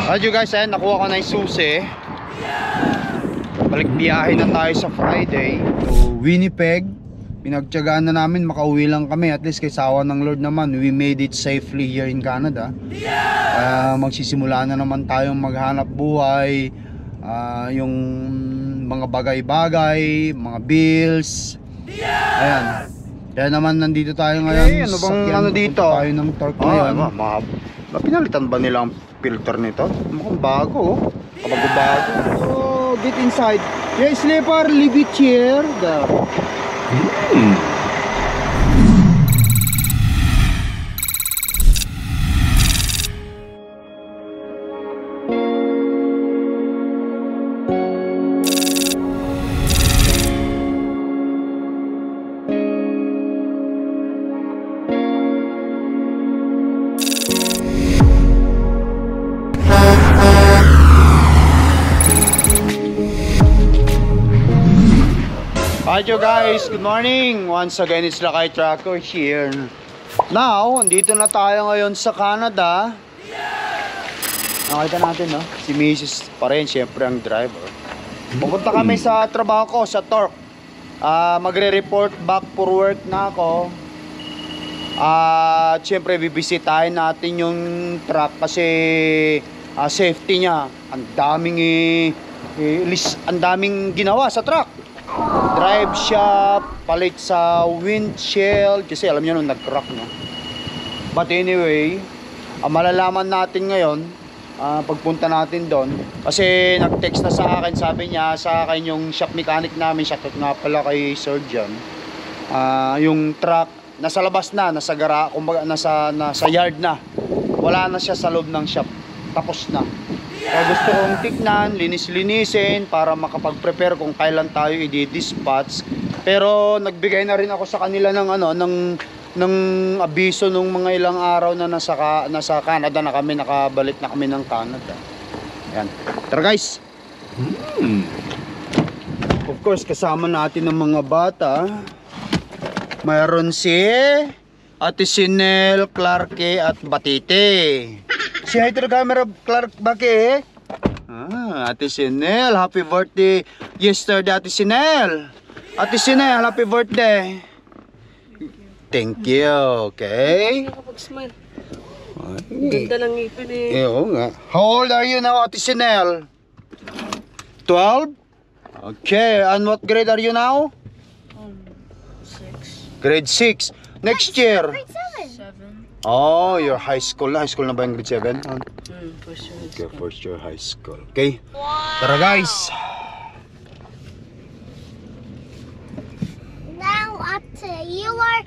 Radyo guys, ayan, nakuha ko na yung susi. Balik biyahe na tayo sa Friday to Winnipeg. Pinagtyagaan na namin, makauwi lang kami. At least kay sawa ng Lord naman, we made it safely here in Canada. Magsisimula na naman tayong maghanap buhay. Yung mga bagay-bagay, mga bills. Ayan. Kaya naman nandito tayo ngayon. Ano bang ano dito? Tayo ng torque ngayon. Pinalitan ba nila ang filter nito? Mukhang bago, oh. Kabago-bago. So, get inside. Yeah, sleeper, leave it here. Hi guys, good morning. Once again, it's Lakay Tracker here. Now, andito na tayo ngayon sa Canada. Nakita natin, no? Si Mrs. pa rin, syempre ang driver. Pupunta kami sa trabaho ko, sa Torque. Magre-report back for work na ako. Syempre, bibisitahin natin yung truck kasi safety niya. Ang daming ginawa sa truck. Drive shop, palit sa windshield, kasi alam niyo nung nag-crack, no? But anyway, malalaman natin ngayon pagpunta natin doon, kasi nag-text na sa akin, sabi niya sa akin yung shop mechanic namin, shoutout nga pala kay Sir John, yung truck nasa labas na, kumbaga nasa yard na, wala na siya sa loob ng shop, tapos na. Kaya gusto kong tignan, linis-linisin para makapag-prepare kung kailan tayo i-dispatch. Pero nagbigay na rin ako sa kanila ng abiso nung mga ilang araw na nasa Canada na kami, nakabalik na kami ng Canada. Yan. Tara guys. Of course, kasama natin ng mga bata. Mayroon si Ate Sinel, Clarke at Batite. Si hi to the camera, Clark Bake. Ate Sinel, happy birthday yesterday, Ate Sinel. Ate Sinel, happy birthday. Thank you, okay? Nakapag-smile. Ganda ng ngipin eh. Oo nga. How old are you now, Ate Sinel? 12? Okay, and what grade are you now? 6. Grade 6. Next year? 7. Oh, you're high school na. High school na ba yung grade 7? First year. Okay, first year high school. Okay. Tara guys. Now, Ate, you are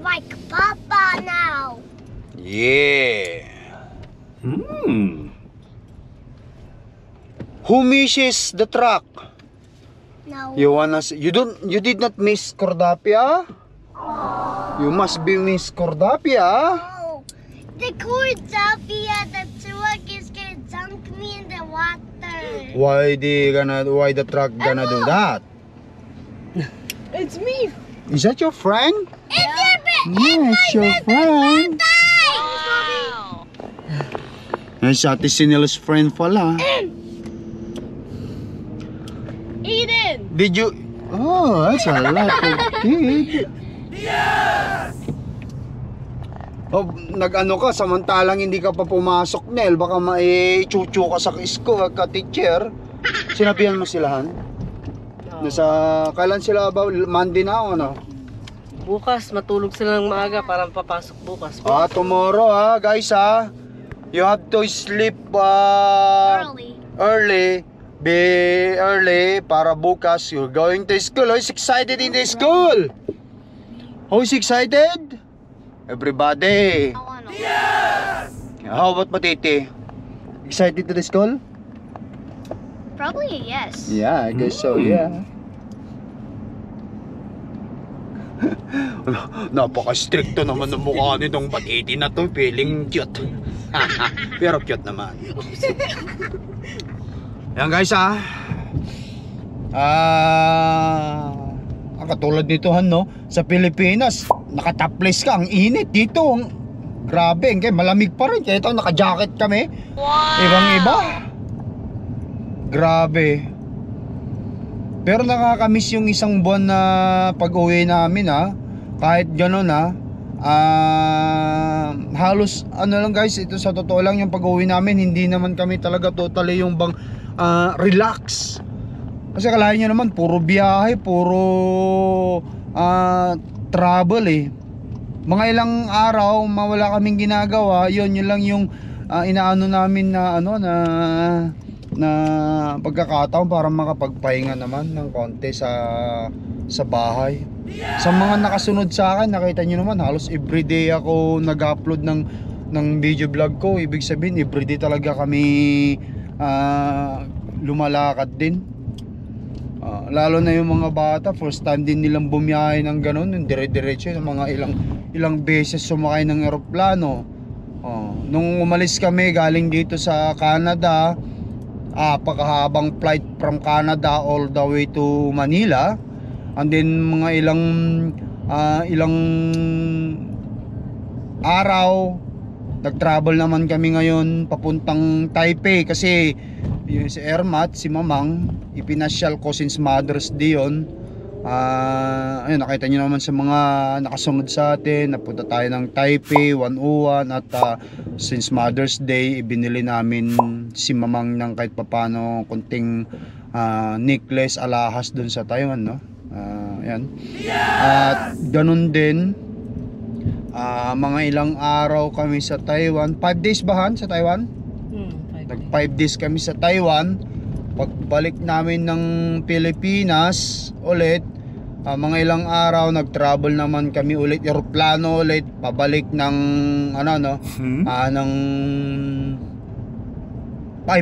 like Papa now. Yeah. Who misses the truck? No. You did not miss Cordapia? You must be Miss Cordapia. No. The Cordapia, the truck is gonna dunk me in the water. Why the truck gonna do that? It's me! Is that your friend? It's your friend. Yes, Ate Sinel's friend pala. Eden! Did you? Oh, that's a lot of kid. Oh, nag-ano ka, samantalang hindi ka pa pumasok, Nel, baka mai-chuchu ka sa school, ka-teacher. Sinabihan mo silahan? Kailan sila ba? Monday na o ano? Bukas, matulog sila ng maaga para papasok bukas. Tomorrow guys you have to sleep early. Be early para bukas you're going to school. Who's excited in the school? Who's excited? Everybody. Yes! How about Matiti? Excited to the school? Probably yes. Yeah, I guess so, yeah. Napaka-stricto naman ng mukha nitong Batiti na to. Feeling cute. Pero cute naman. Yan guys katulad nito no, sa Pilipinas nakatopless ka, ang init dito, Grabe, kaya malamig pa rin. Kaya ito, naka-jacket kami. Ibang iba. Grabe. Pero nakakamiss yung isang buwan na pag-uwi namin ha. Kahit gano'n ha. Halos ano lang guys, ito sa totoo lang yung pag-uwi namin, hindi naman kami talaga totally yung bang relax. Kasi kalahin nyo naman, puro biyahe, puro travel eh. Mga ilang araw mawala kaming ginagawa, yun lang yung inaano namin na na pagkakataon para makapagpahinga naman ng konti sa bahay. Sa mga nakasunod sa akin, nakita nyo naman halos everyday ako nag-upload ng video vlog ko. Ibig sabihin everyday talaga kami lumalakad din. Lalo na yung mga bata, first time din nilang bumiyahe ng ganun, yung dire-diretso, yung mga ilang beses sumakay ng eroplano. Nung umalis kami galing dito sa Canada, pagkahabang flight from Canada all the way to Manila, and then mga ilang araw nag-travel naman kami ngayon papuntang Taipei kasi yung si Ermat, si Mamang, ipinasyal ko since Mother's Day yun. Ayun, nakita nyo naman sa mga nakasunod sa atin, napunta tayo ng Taipei 101 at since Mother's Day ibinili namin si Mamang ng kahit papano kunting necklace, alahas dun sa Taiwan, no? Ayan. At ganun din mga ilang araw kami sa Taiwan. 5 days ba Han sa Taiwan? Nag 5 days kami sa Taiwan. Pagbalik namin ng Pilipinas ulit, mga ilang araw nag-travel naman kami ulit, eroplano ulit pabalik ng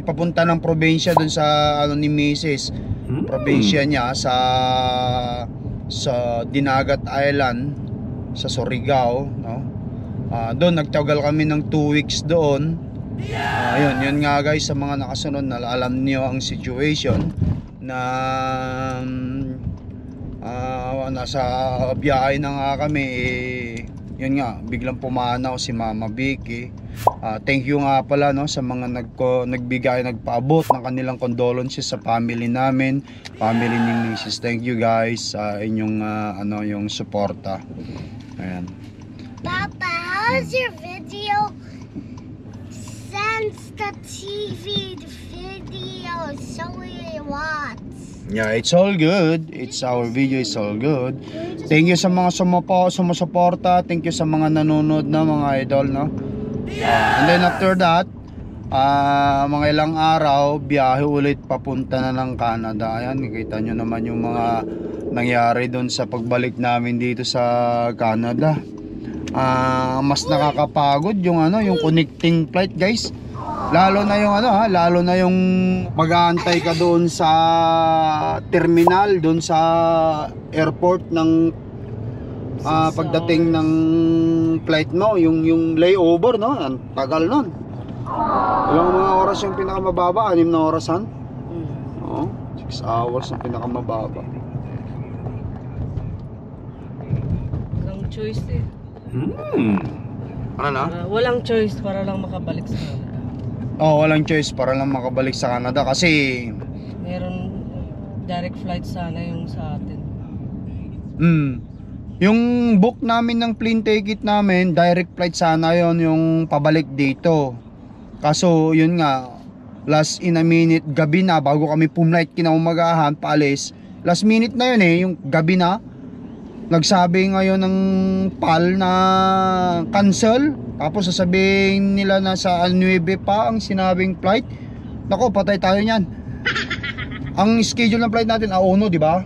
papunta ng probinsya dun sa ni Mrs. Probinsya niya sa Dinagat Island sa Surigao, no? Doon nagtagal kami ng 2 weeks doon. Yun nga guys, sa mga nakasunod na alam niyo ang situation na nasa biyahe na nga kami yun nga, biglang pumanaw si Mama Vicky. Thank you nga pala, no, sa mga nagpaabot ng kanilang condolences sa family namin, family ni Mrs. Thank you guys sa inyong yung suporta. Ayan. Papa, how's your video? Since the TV video is showing watts. Yeah, it's all good. It's our video, it's all good. Thank you sa mga sumusuporta. Thank you sa mga nanonood na mga idol, no? And then after that, mga ilang araw, biyahe ulit papunta na ng Canada. Ayan, nakita nyo naman yung mga nangyari doon sa pagbalik namin dito sa Canada. Mas nakakapagod yung yung connecting flight, guys. Lalo na yung lalo na yung mag-aantay ka doon sa terminal, doon sa airport ng pagdating ng flight mo, yung layover, no? Ang tagal nun. Ilang mga oras yung pinakamababa? 6 na orasan? Oo, 6 hours yung pinakamababa. Walang choice eh. Ano na? Walang choice para lang makabalik sa Canada. Walang choice para lang makabalik sa Canada kasi Meron direct flight sana yung sa atin. yung book namin ng plane ticket namin, direct flight sana yon yung pabalik dito. Kaso yun nga, last in a minute, gabi na, bago kami pumlight kinaumagahan, paalis, last minute na yun yung gabi na, nagsabi ngayon ng PAL na cancel. Tapos sasabihin nila na sa 9 pa ang sinabing flight. Nako, patay tayo niyan. Ang schedule ng flight natin 1, di ba?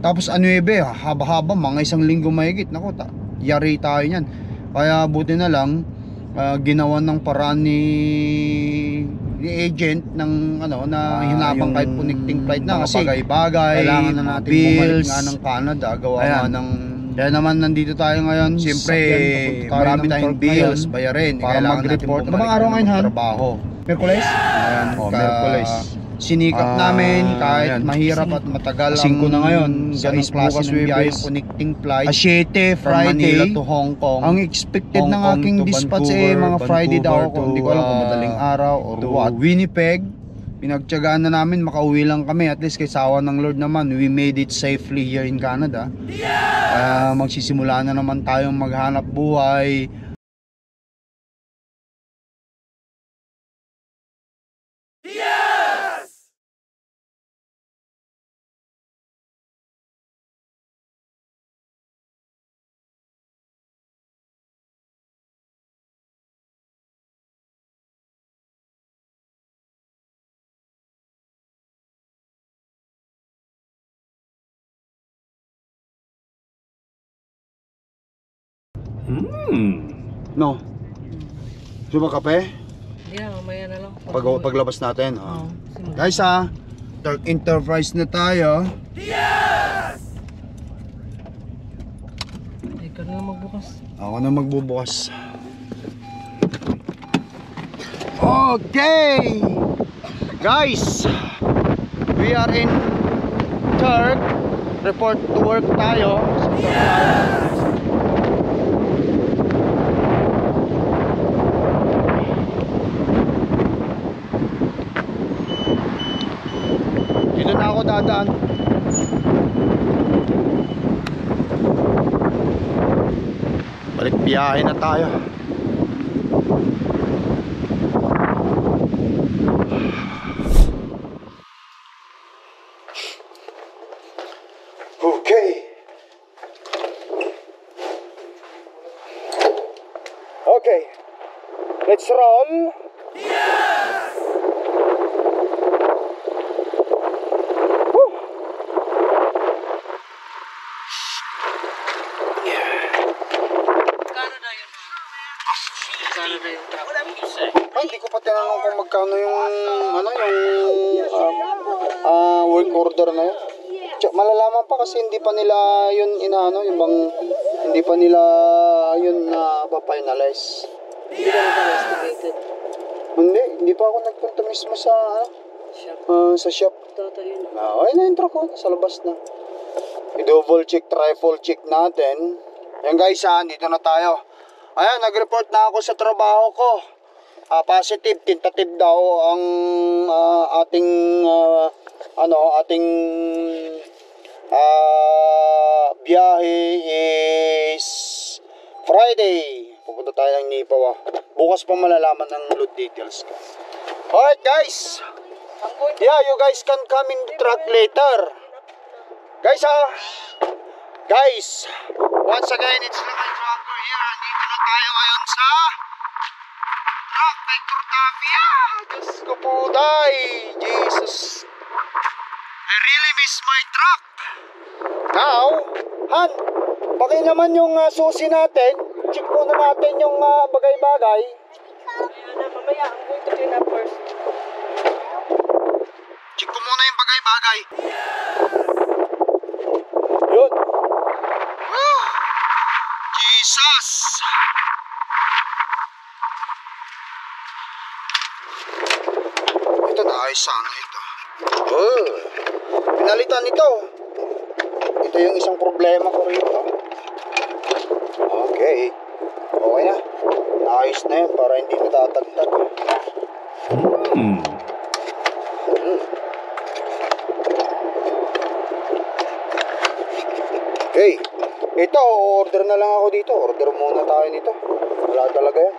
Tapos 9, haba-haba, mga 1 linggo mahigit. Nako, yari tayo niyan. Kaya buti na lang ginawan ng paraan ni agent ng na hinabang kahit connecting flight na kasi bagay-bagay, kailangan na natin bumalik nga ng Canada, gawa nga ng kaya naman nandito tayo ngayon. Siyempre marami tayong bills bayarin para mag-report. Anong araw ngayon, Han? Trabaho. Merkules? Merkules. sinikap namin kahit ayan. mahirap at matagal 5 na ngayon, ganong 6 klase bukas ng biyayang Webes. connecting flight 7 from Manila Friday. to Hong Kong. Ang expected Hong ng Kong aking to dispatch Vancouver, mga Friday daw Vancouver ako. to, Hindi ko alam kung madaling araw or to what. Winnipeg. Pinagtiyagaan na namin, makauwi lang kami. At least kay sawa ng Lord naman, we made it safely here in Canada. Magsisimula na naman tayong maghanap buhay. No. Gusto ba kape? Hindi na, mamaya na lang. Paglabas natin. Oo, simula. Guys Dark Enterprise na tayo. Ikaw na lang magbukas. Ako na magbubukas. Okay! Guys, we are in Turk. Report to work tayo. Dito na ako dadaan. Balik biyahe na tayo. Okay. Okay. Let's roll. Canada yun. Canada yung truck. Ay, hindi ko pa tinanong kung magkano yung work order na yun. Malalaman pa kasi hindi pa nila yun yung bang hindi pa nila yun na pa-finalize. Hindi ka na-investigated. Hindi pa ako nagpunta mismo sa sa shop. Total yun. Ay, na-intro ko sa labas na. I-double check, triple check natin. Yan guys, dito na tayo. Ayan, nag-report na ako sa trabaho ko. Positive, tentative daw ang ating biyahe is Friday. Pupunta tayo ng Nipawa. Bukas pa malalaman ng load details ko. Alright guys. Yeah, you guys can come in the truck later. Guys guys, once again it's Local Trucker here. Dito na tayo ngayon sa truck kay Cortavia. Diyos ko po, day. Jesus, I really miss my truck. Now, Han, paki naman yung susi natin. Check muna natin yung bagay-bagay. Ayan na, mamaya. I'm going to clean up first. Check ko muna yung bagay-bagay. Yun. Jesus! Ito na, ayos sana ito. Pinalitan ito. Ito yung isang problema ko rito. Okay. Okay na. Ayos na yun para hindi natatagtag. Okay. Ito, order na lang ako dito. Order muna tayo nito. Wala talaga yan.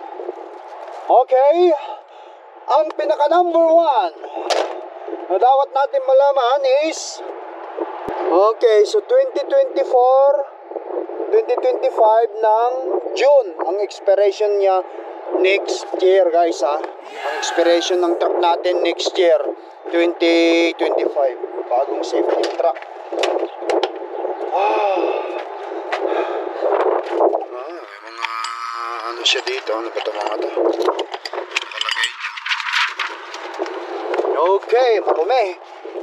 Okay. Ang pinaka number 1 na dapat natin malaman is okay, so 2025 ng June ang expiration niya next year guys Ang expiration ng truck natin next year 2025. Bagong safety truck. May mga siya dito. Ano ba ito mga to? Nakalagay dyan. Okay, marumi.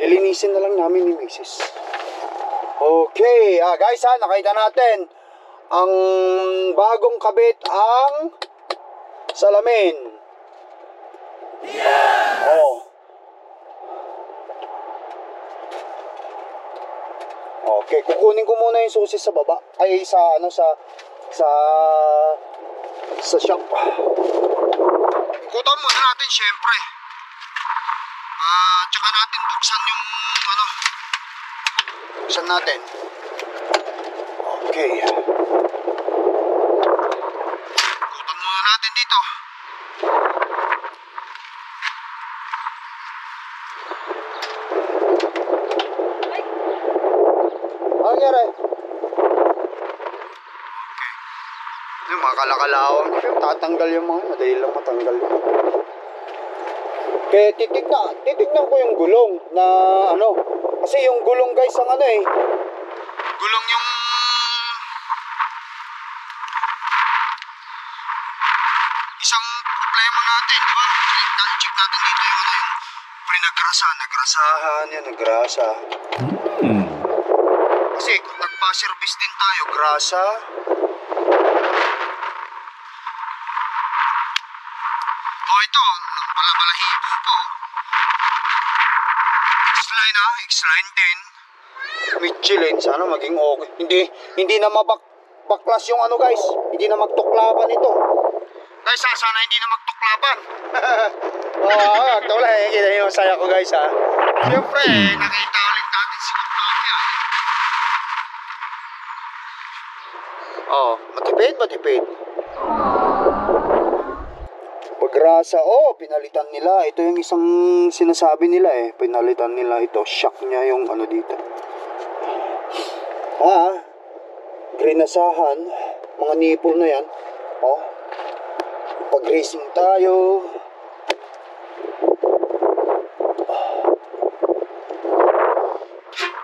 Ilinisin na lang namin ni Mrs. Okay, guys nakita natin ang bagong kabit ang salamin. Okay, kukunin ko muna yung susi sa baba. Ay, sa ano, sa shop. Ikutan muna natin, syempre. Tsaka natin buksan yung ano. Buksan natin. Okay. Ikutan muna natin dito. Ano nangyari? Yung mga kalakalawang yung tatanggal yung mga madali lang matanggal yun. Kaya titignan ko yung gulong na ano, kasi yung gulong guys ang ano gulong yung isang problema natin, di ba? Check natin dito yung ano, yung nagrasahan yan, nagrasa. Kasi kung nagpa-service din tayo, grasa. Ito, balahibo po. X-line din. Michelin, sana maging okay. Hindi na baklas yung ano guys. Hindi na magtuklaban ito. Guys, sana hindi na magtuklaban. Ito wala kita yung saya ko guys ha. Siyempre, nakita ulit natin si Kapatya. Matipid. Pagrasa, pinalitan nila. Ito yung isang sinasabi nila pinalitan nila ito. Shock niya yung ano dito. Grinasahan. Mga nipple na yan. Pag-racing tayo.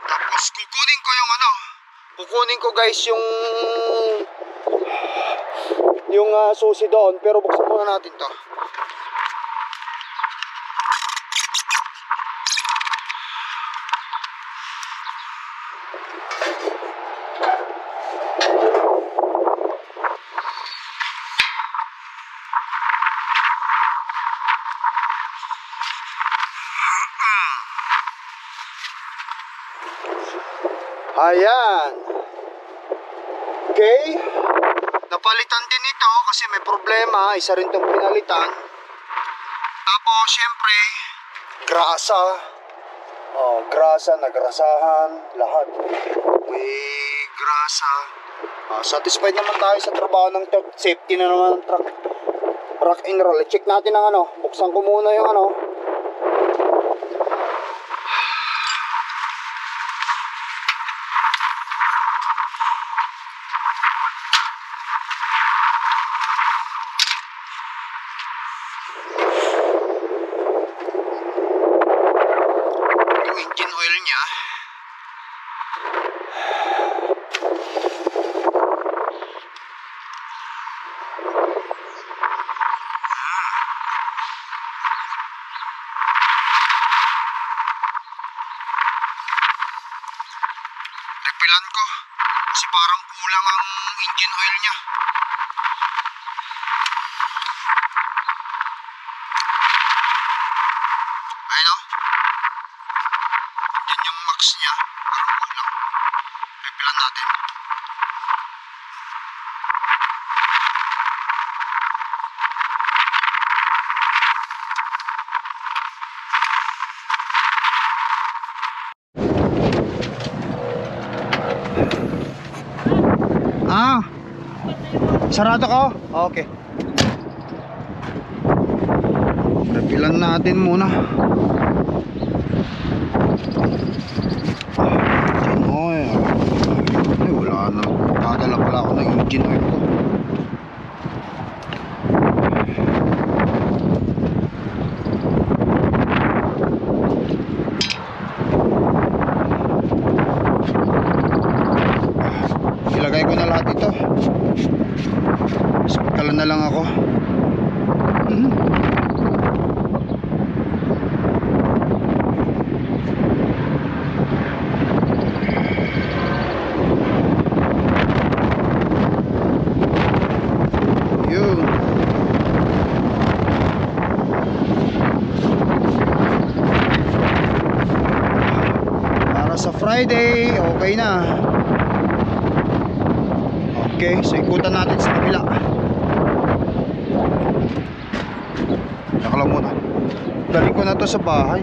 Tapos kukunin ko yung ano. Kukunin ko guys yung susi doon, pero buksan muna natin to. Ayan. Okay. Napalitan din ito kasi may problema. Isa rin itong pinalitan. Tapos, syempre, grasa. Grasa, nagrasahan, lahat. May grasa. Satisfied naman tayo sa trabaho ng truck. Safety na naman ng truck. Rock and roll. Check natin ang ano. Buksan ko muna yung ano. Engine oil niya. Nagpilan ko kasi parang kulang ang engine oil niya. Ayun o. Yan yung max niya. Parang kulang. Nagpilan natin. Sarado ko? Okay. Repilan natin muna. Engine oil. Ay, wala na. Dadala pala ako ng engine oil ko. Ilagay ko na lahat ito. Hospital na lang ako. Yun. Para sa Friday, okay Okay na. Okay, so ikutan natin sa kabila. Saka lang muna. Dali ko na to sa bahay.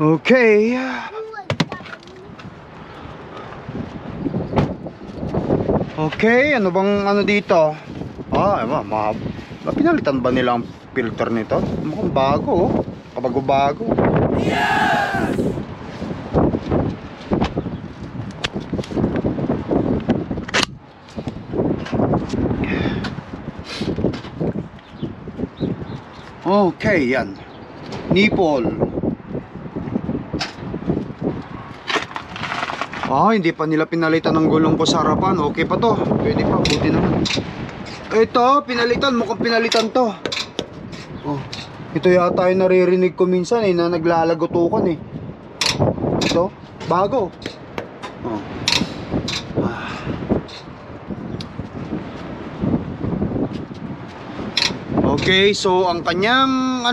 Okay. Okay, ano bang ano dito? Pinalitan ba nila ang filter nito? Mukhang bago, oh. Kabago-bago. Okay, yan. Nipple. Hindi pa nila pinalitan ng gulong ko sa harapan. Okay pa to. Pwede pa, buti naman. Ito, pinalitan. Mukhang pinalitan to. Ito yata yung naririnig ko minsan na naglalagotukan Ito, bago. Okay, so ang kanyang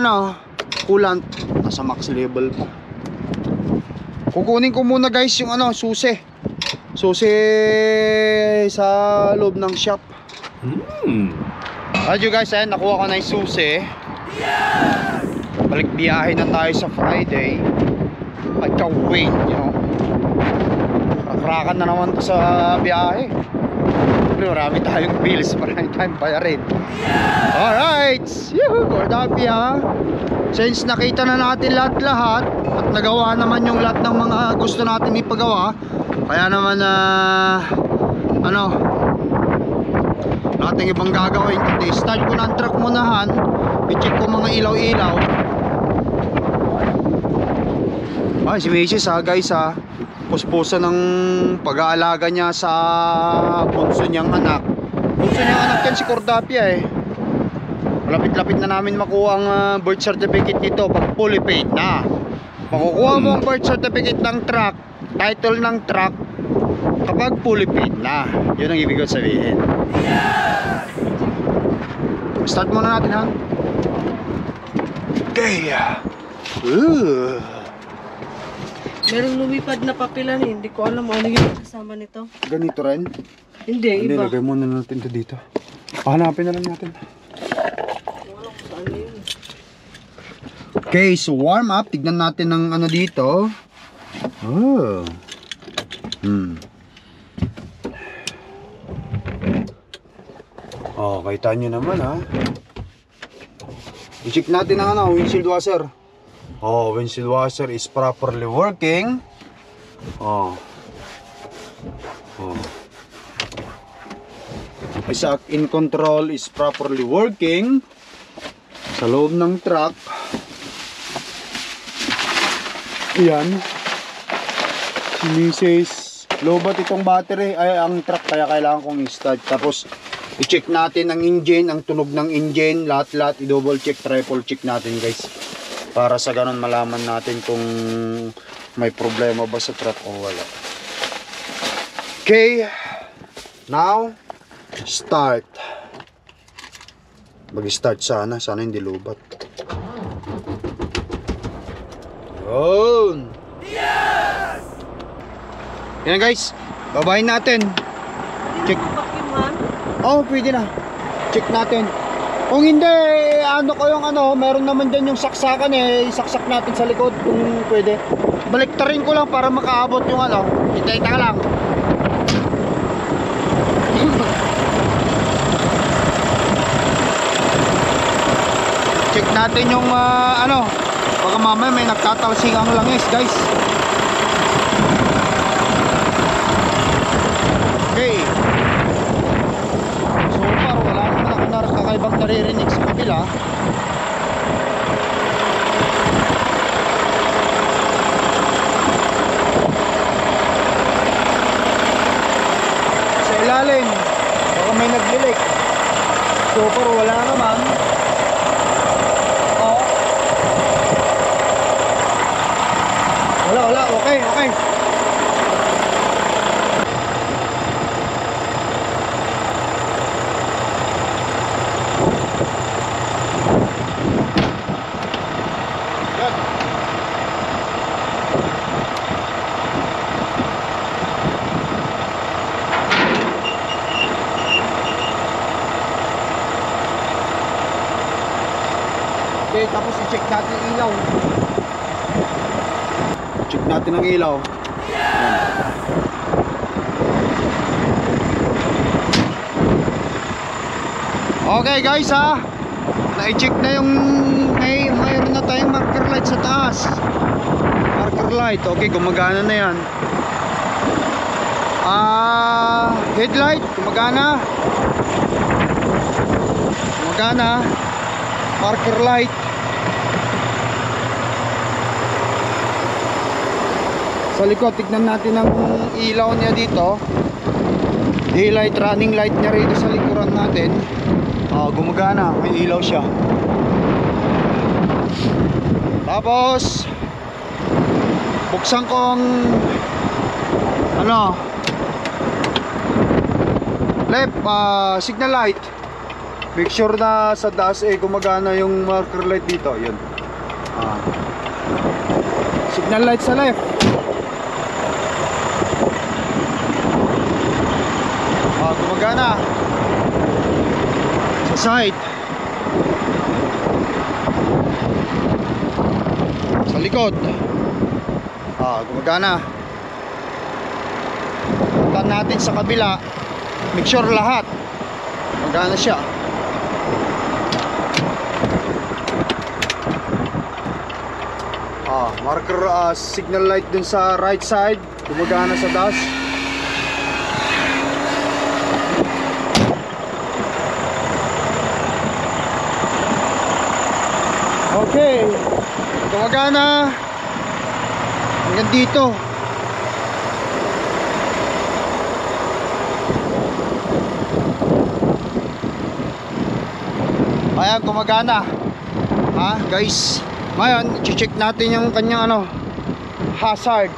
coolant nasa max level pa. Kukunin ko muna guys yung susi sa loob ng shop. You guys, nakuha ko na yung susi. Balik biyahe na tayo sa Friday. I can't wait, rakrakan na naman sa biyahe. Marami tayong bills, marami tayong bayarin. Alright, Cordapia. Since nakita na natin lahat-lahat at nagawa naman yung lahat ng mga gusto natin ipagawa, kaya naman nating ibang gagawin kundi start ko ng truck munahan, i-check ko mga ilaw-ilaw. Si Macy's guys puspusa ng pag-aalaga niya sa bunso niyang anak. Bunso niyang anak yan si Cordapia Malapit-lapit na namin makuha ang birth certificate nito pag fully paid na. Makukuha mo ang birth certificate ng truck, title ng truck, kapag fully paid na. Yun ang ibig ko sabihin. Start muna natin Okay. Merong lumipad na papilan Hindi ko alam ano yung kasama nito. Ganito rin? Hindi, iba. Lagay muna natin ito dito. Hanapin na lang natin. Okay, so warm up. Tignan natin ng dito. Kita nyo naman I-check natin ang windshield washer. Windshield washer is properly working. Shock in control is properly working. Sa loob ng truck. Yan. Si Mrs. Lobat itong battery ay ang truck kaya kailangan kong i-start. Tapos i-check natin ang engine, ang tunog ng engine, lahat-lahat i-double check, triple check natin guys. Para sa ganun malaman natin kung may problema ba sa truck o wala. Okay. Now, start. Mag-start sana hindi lubat. Yun. Yes! Yan guys, babahin natin. Check. Pwede na. Check natin. Kung hindi, ko yung meron naman dyan yung saksakan isaksak natin sa likod kung pwede. Baliktarin ko lang para makaabot yung Ita-ita ka lang. Check natin yung baka mamaya may nagtatalsingang langis guys. Okay. So far wala naman ako nakakaibang naririnig sa kabila. Sa ilalim baka may naglilik. So far wala naman. Wala, okay. Tapos i-check natin ang ilaw. Check natin ang ilaw. Ayan. Okay guys ha, na-check na yung mayroon na tayong marker light sa taas. Marker light, okay, gumagana na yan. Headlight, gumagana. Gumagana. Marker light. Sa likod, tignan natin ang ilaw niya dito. Daylight, running light niya rito sa likuran natin. Gumagana, may ilaw siya. Tapos buksan ko ang left signal light. Make sure na sa taas gumagana yung marker light dito. Yun. Signal light sa left. Gumagana. Sa side. Sa likod. Gumagana. Punta natin sa kabila. Make sure lahat gumagana siya. Marker signal light dun sa right side, gumagana sa taas. Okay, gumagana hanggang dito. Ayan, gumagana. Guys, ngayon i-check natin yung kanyang hazard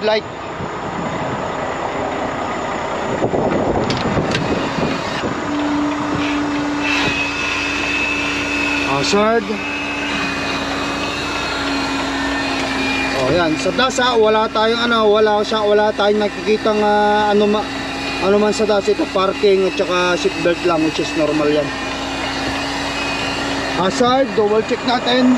light. Hazard. Ayan, sa taas wala tayong wala tayong nakikitang ano man sa taas. Ito parking at saka seatbelt lang, which is normal yan. Hazard, double check natin.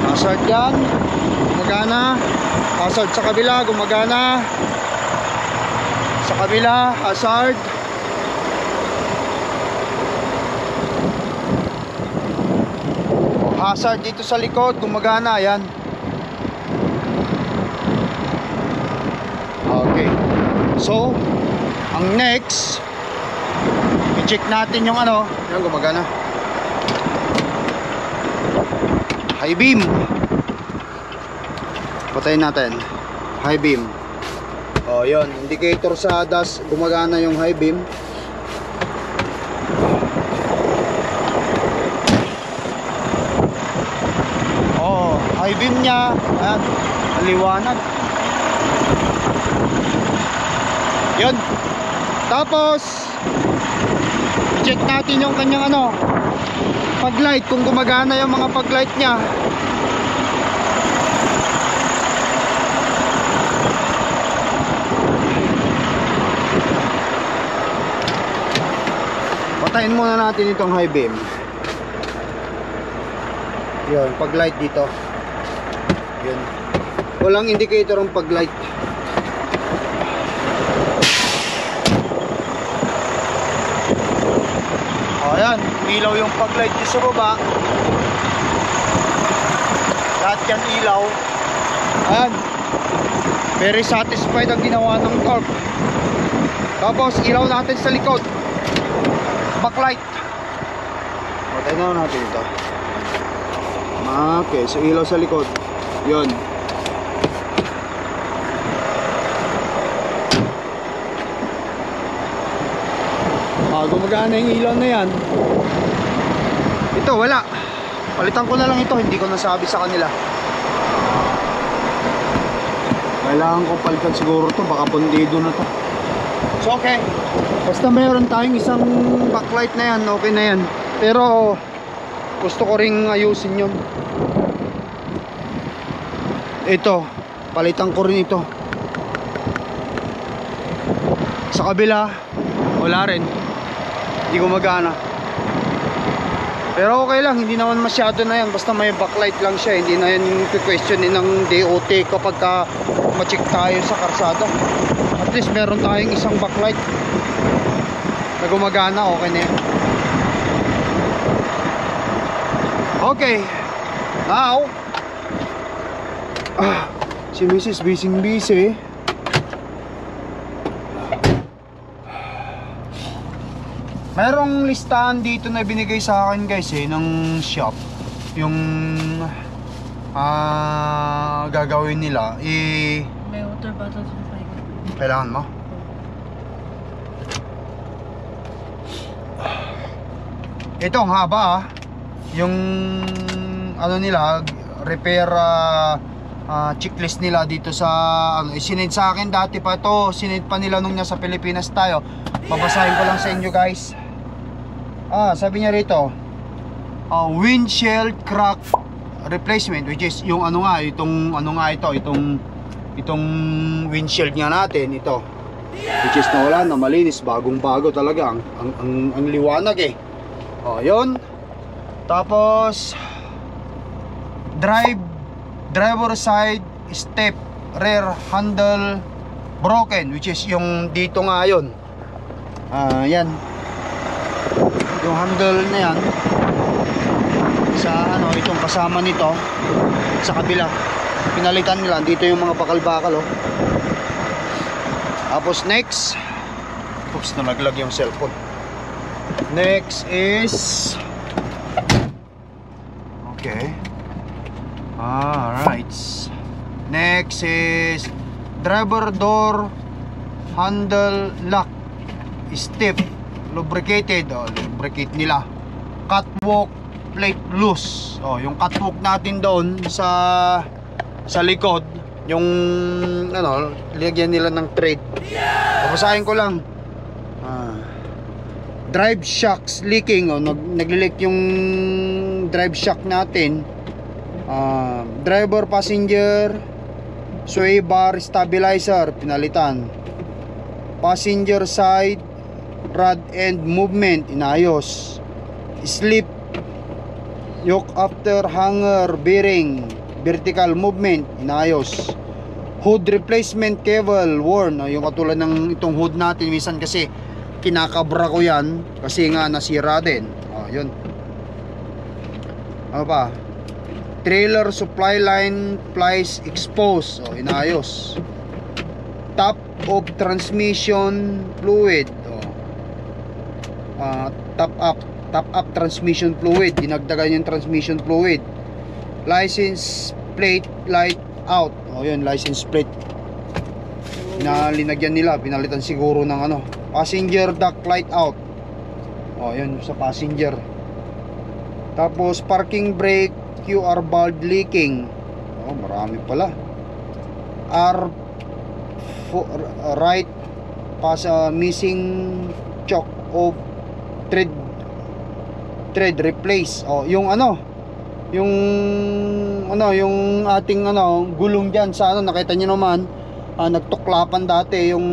Hazard yan, gumagana. Hazard sa kabila, gumagana. Sa kabila, hazard. Hazard dito sa likod, gumagana. Yan. Okay. So, ang next, i-check natin yung yan, gumagana. High beam. Patayin natin. High beam. Yun, indicator sa dash, gumagana yung high beam. High beam niya, ayan, maliwanag. Yun. Tapos i-check natin yung kanyang pag light, kung gumagana yung mga pag light niya. Patayin muna natin itong high beam. Yun, pag light dito. Yun. Walang indicator ang pag light. Ayan, ilaw yung pag light dito sa baba. Lahat yan ilaw. Ayan, very satisfied ang ginawa ng torque. Tapos ilaw natin sa likod, backlight. Patayin na natin ito. Okay, so ilaw sa likod. Yun. Gumagana yung ilaw na yan. Ito, wala. Palitan ko na lang ito. Hindi ko nasabi sa kanila. Kailangan ko palitan siguro to. Baka pundido na to. So okay, basta mayroon tayong isang backlight na yan, okay na yan. Pero gusto ko ring ayusin yun. Ito, palitan ko rin ito. Sa kabila, wala rin. Hindi gumagana. Pero okay lang, hindi naman masyado na yan. Basta may backlight lang siya. Hindi na yan questionin ng DOT kapag ma-check tayo sa karsada. At least meron tayong isang backlight na gumagana. Okay na yan. Okay. Now, si Mrs. busy. Merong listahan dito na binigay sa akin guys ng shop. Yung gagawin nila May water bottle sa paikot. kailangan mo? Ito ang haba yung ano nila, repair checklist nila dito sa sinend sa akin dati pa to, sinend pa nila nung nasa Pilipinas tayo. Babasahin ko lang sa inyo guys. Sabi niya rito, windshield crack replacement, which is yung itong windshield nga natin, ito, which is nawala na, malinis, bagong bago talaga, ang liwanag eh. Yun. Tapos driver side step rear handle broken, which is yung dito nga yun. Yan yung handle na yan sa itong kasama nito sa kabila, pinalitan nila. Dito yung mga bakal-bakal Tapos next, oops, nalaglag yung cellphone. Next is okay. Alright. Next is driver door handle lock stiff lubricated, lubricate nila. Catwalk plate loose. Yung catwalk natin doon sa likod, yung lagyan nila ng thread. Babasahin ko lang. Drive shocks leaking, nagle-leak yung drive shock natin. Driver passenger sway bar stabilizer, pinalitan. Passenger side rod end movement, inayos. Slip yoke after hanger bearing vertical movement, inayos. Hood replacement cable worn, yung katulad ng itong hood natin, minsan kasi kinakabra ko yan kasi nga nasira din. Yun. Ano pa? Trailer supply line plies exposed, inayos. Top of transmission fluid, top up transmission fluid, dinagdagan yung transmission fluid. License plate light out, yun, license plate na linagyan nila, pinalitan siguro ng passenger duct light out, yun sa passenger. Tapos parking brake QR bulb leaking, marami pala. Right missing choke of thread replace. Yung ating gulong diyan sa nakita niyo naman, nagtuklapan dati yung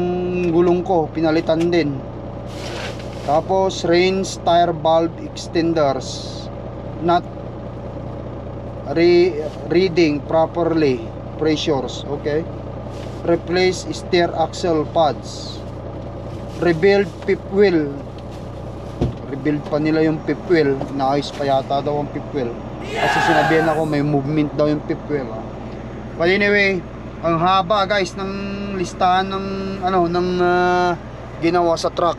gulong ko, pinalitan din. Tapos range tire valve extenders not reading properly pressures, okay. Replace steer axle pads. Rebuild pip wheel, rebuild pa nila yung pip wheel, naayos pa yata daw ang pip wheel kasi sinabihan ako may movement daw yung pip wheel. But anyway, ang haba guys ng listahan ng ginawa sa truck.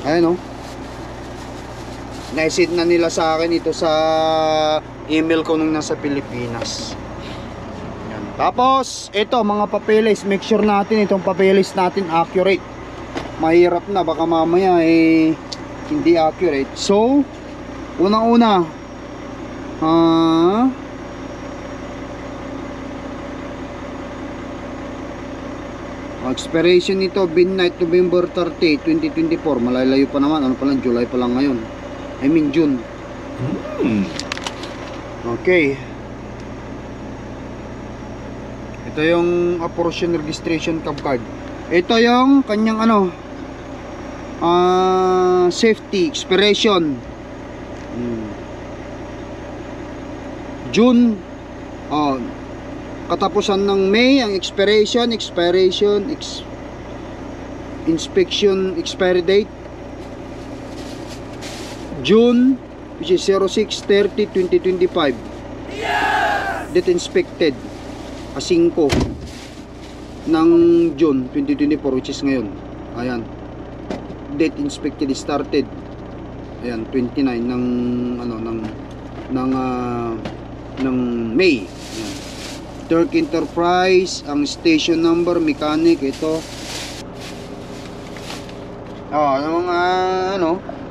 Ayun na-send na nila sa akin ito sa email ko nung nasa Pilipinas. Yan. Tapos ito mga papeles, make sure natin itong papeles natin accurate. Mahirap na, baka mamaya hindi accurate. So unang-una, expiration nito midnight November 30, 2024. Malalayo pa naman, ano pa lang, July pa lang ngayon, June. Okay, ito yung portion registration cab card. Ito yung kanyang safety expiration. June, katapusan ng May ang inspection, expiry date. June, which is 06/30/2025. Date inspected, 5 ng June 2024, which is ngayon. Ayan. Date inspected started. Ayan, 29 ng May. Ayan. Turk Enterprise, ang station number, mechanic, ito. Yung mga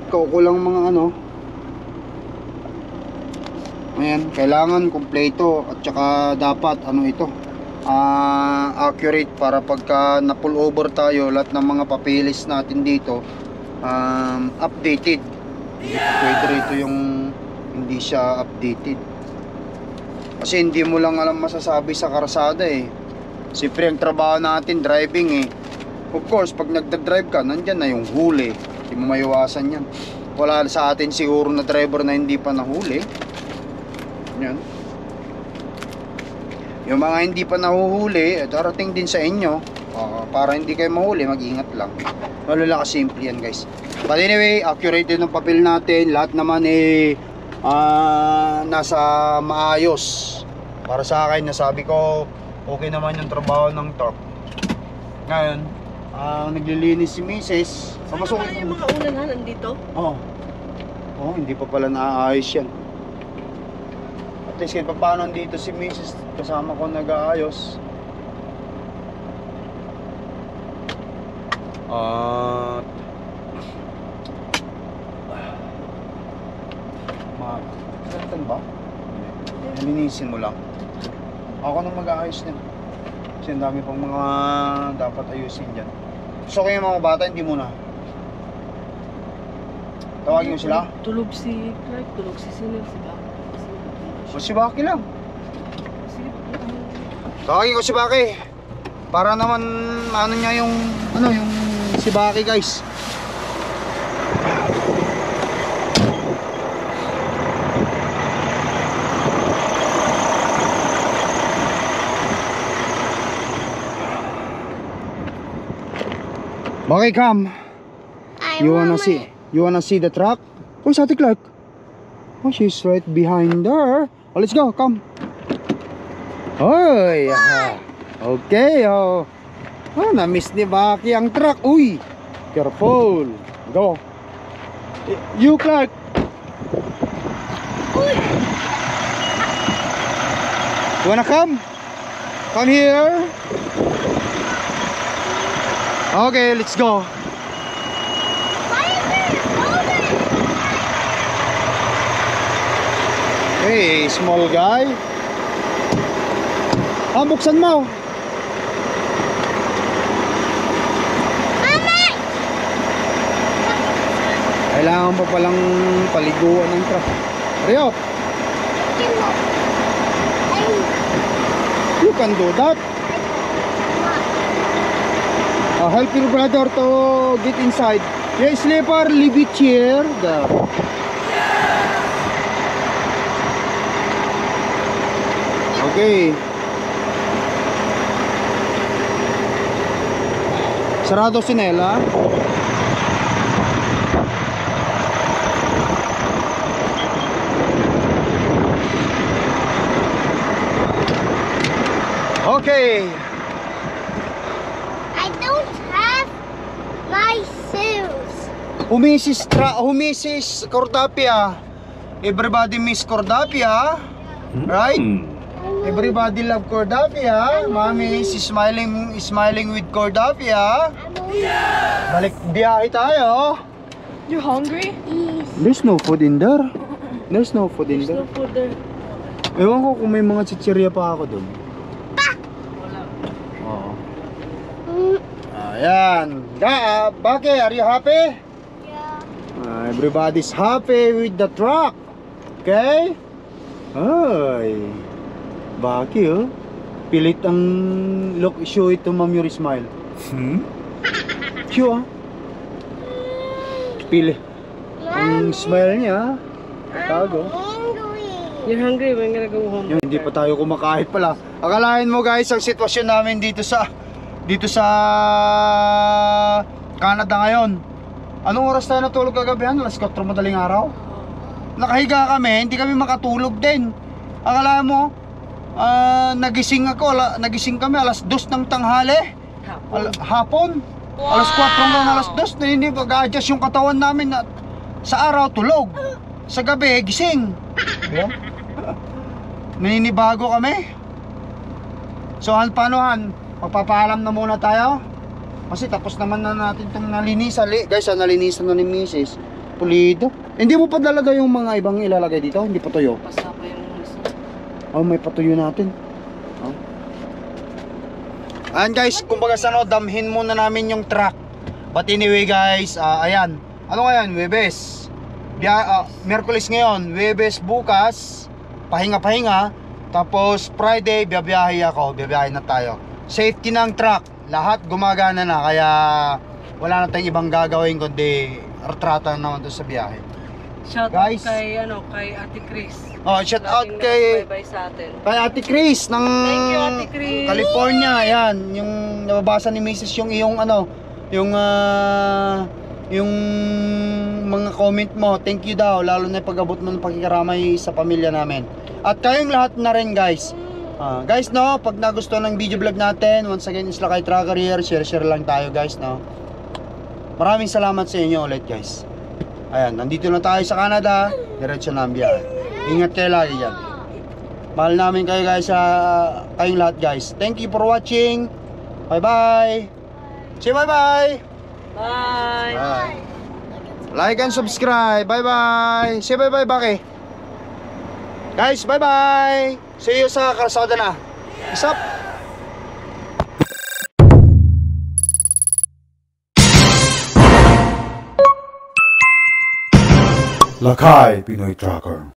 kaukulang mga ayan, kailangan kompleto at saka dapat ito accurate para pagka na pull over tayo, lahat ng mga papeles natin dito updated. Hindi pwede rito yung hindi siya updated, kasi hindi mo lang alam masasabi sa karsada Siyempre ang trabaho natin driving Of course pag nagdadrive ka, nandyan na yung huli, hindi mo maiwasan yan. Wala sa atin siguro na driver na hindi pa nahuli. Yan. Yung mga hindi pa nahuhuli, darating din sa inyo. Para hindi kayo mahuli, mag-ingat lang. Wala kasimple yan guys. But anyway, accurate din ng papel natin. Lahat naman nasa maayos. Para sa akin, nasabi ko okay naman yung trabaho ng truck. Ngayon, naglilinis si Mrs. Saan naman yung mga unahan nandito? Hindi pa pala naaayos yan. At least kahit paano dito si Mrs. kasama ko nag-aayos. Gantan ba? Linisin mo lang. Ako na mag-aayos din. Kasi ang dami pang mga dapat ayusin dyan. Gusto ko yung mga bata, hindi muna. Tawagin mo sila? Tulog si Clark, tulog si Sinel, si Baki. O si Baki lang. Tawagin ko si Baki. Para naman niya yung yung si Baki guys. Baki, come. You wanna see the truck? Where's Ate Clark? Oh, she's right behind there. Oh, let's go, come. Hoy! Okay, na-miss ni Baki ang truck. Uy! Careful. Go. You, Clark. You wanna come? Come here. Okay, let's go. Hey, small guy. Buksan mo. Kailangan pa palang paliguan ng truck. Hurry up. You can do that. Help your brother to get inside. Yeah, sleeper, leave it here. Okay. Sarado si Nela. Okay. I don't have my shoes. Humisis Cordapia. Everybody miss Cordapia. Right? Everybody love Cordapia. Mommy is smiling with Cordapia. Balik biyahe tayo. You hungry? There's no food in there. There's no food in There's there. no food there. Ewan ko kung may mga chichirya pa ako dun. Wala. Oo. Ayan. Baki, are you happy? Yeah. Everybody's happy with the truck. Okay? Ay. Baki, oh. Pilit ang look. Show it to Ma'am Yuri smile. Show, ah. Pilit. Ang smile niya. Tago. Hungry. You're hungry, we're gonna go home. Yung hindi pa tayo kumakain pala. Akalain mo guys, ang sitwasyon namin dito sa Canada ngayon. Anong oras tayo natulog kagabihan? Alas 4 madaling araw. Nakahiga kami, hindi kami makatulog din. Akalain mo, nagising kami alas 2 ng tanghali. Hapon. Alas 4 hanggang alas 2 na hindi mag-adjust yung katawan namin na sa araw tulog. Sa gabi gising. Diba? Naninibago kami. So paano Han? Magpapaalam na muna tayo. Kasi tapos naman na natin itong nalinisan. Guys, nalinisan na ni Mrs. Pulido. Hindi mo pa talaga yung mga ibang ilalagay dito? Hindi pa tuyo? Basta pa yung isa. Oh, may patuyo natin. Oh. Ayan guys, kumbaga sa damhin muna namin yung truck. But anyway guys, ayan. Ano ngayon? Webes. Merkulis ngayon. Webes bukas. Pahinga-pahinga. Tapos Friday, biyahe na tayo. Safety ng truck. Lahat gumagana na. Kaya wala na tayong ibang gagawin kundi retrato na naman doon sa biyahe. Shout Guys. out kay Ate Chris. Oh, shout out Laging bye-bye sa atin. kay Ate Chris ng Thank you, Ate Chris. California. Ayan, yung nababasa ni Mrs. yung yung mga comment mo. Thank you daw, lalo na pag-abot mo ng pagkikaramay sa pamilya namin. At kayong lahat na rin guys. Guys no, pag nagustuhan ng video vlog natin, once again is Lakay Trucker here. Share lang tayo guys no. Maraming salamat sa inyo ulit guys. Ayan, nandito na tayo sa Canada. Diretso na ang biyahe. Ingat kayo lagi dyan. Mahal namin kayo guys, kayong lahat guys. Thank you for watching. Bye bye. Say bye bye. Bye. Bye. Like and subscribe. Bye bye. Say bye bye Baki. Guys, bye bye. See you sa kalsada na. Peace up. Lakay Pinoy Trucker.